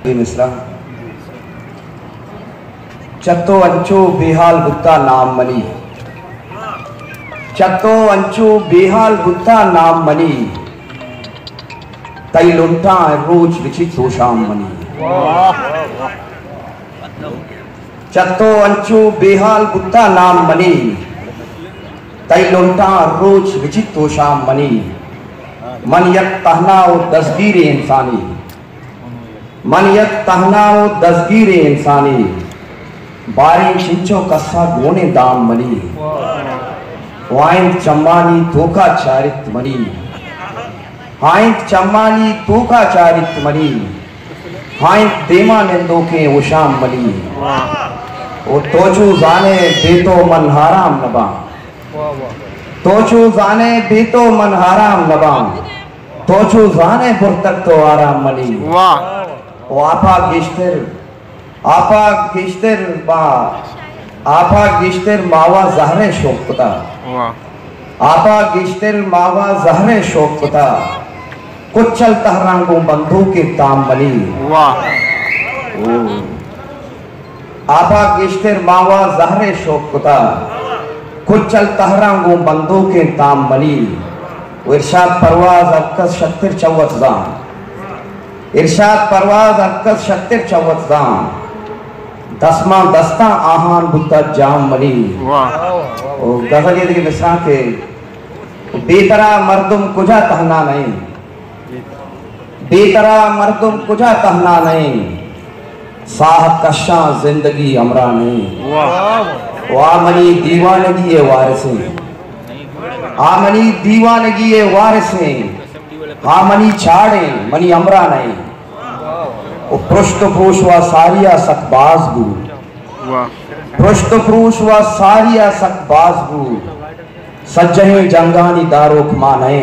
मिसरा चत्तो अंचो बेहाल बुत्ता नाम मनी, चत्तो अंचो बेहाल बुत्ता नाम मनी, तई लुंटा रोज विचित्रो शाम मनी। चत्तो अंचो बेहाल बुत्ता नाम मनी, तई लुंटा रोज विचित्रो शाम मनी। मन यक तहनाओ दसगीर इंसानी, मन यक तहनाओ दसगीर इंसानी, बारी शिंचो कस्सा गोने दाम मनी। वाइन चम्मानी तोका चारित मनी, हाइंत चम्मानी तोका चारित मनी, हाइंत देमा निंदो के उशाम मनी। ओ तोचू जाने बेतो मन हाराम नबा, तोचू जाने बेतो मन हाराम नबा, तोचू जाने बुरतक तो आराम मनी। ओ आपा गिश्तर मावा जहरे शोकता, आपा गिश्तर मावा जहरे शोकता, कुचल तहरांगो बंधु के ताम मनी। आपा गिश्तर मावा जहरे शोकता, कुचल तहरांगो बंधु के ताम मनी। इरशाद परवाज अक्कस शक्तिर चौवत जान, इरशाद परवाज अक्कस शक्तिर चौवत जान, दसमा दस्ता आहान बुद्धा जाम मनी। ओ गजल ये देखिए मिसरा के बेतरा मर्दुम कुजा तहना नहीं, बेतरा मर्दुम कुजा तहना नहीं, साहब कशा जिंदगी अमरा नहीं। वाह मनी दीवानगी है वारिसे, आमनी दीवानगी है वारिसे, आमनी छाड़े मनी अमरा नहीं। ओ पृष्ठ पुरुष व सारिया सकबाज गु, पृष्ठ पुरुष व सारिया सकबाज गु, सज्जहे जंगानी दारोक माने।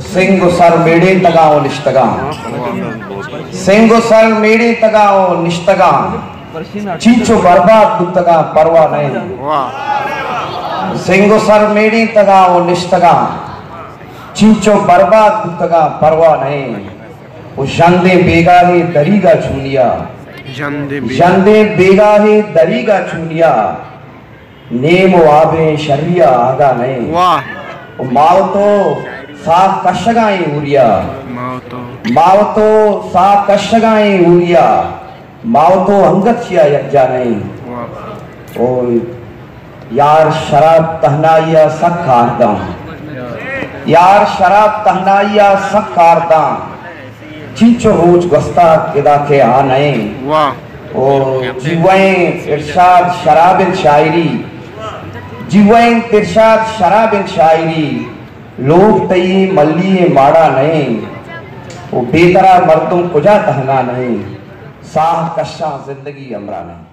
सिंह सर मेड़े तगाओ निष्तगा, सिंह सर मेड़े तगाओ निष्तगा, चीचो बर्बाद दुतगा परवा नहीं। सिंह सर मेड़े तगाओ निष्तगा, चीचो बर्बाद दुतगा परवा नहीं। जंदे बेगाहे दरीगा चूलिया, जंदे बेगाहे दरीगा चूलिया, नेमो आबे शरिया आगा नहीं। मावतो साफ कशगाई उरिया, मावतो साफ कशगाई उरिया, मावतो अंगतिया यज्जा नहीं। ओ यार शराब तहनाइया सक कारदां, यार शराब तहनाइया सक कारदां, चीचो रोज गस्ता किदा के आ नहीं। ओ जीवें इरशाद शराबिल शायरी, जीवें इरशाद शराबिल शायरी, लोग तई मल्लिए माड़ा नहीं। वो बेतरा मर्दुम कुजा तहना नहीं, साह कशा जिंदगी अमरा नहीं।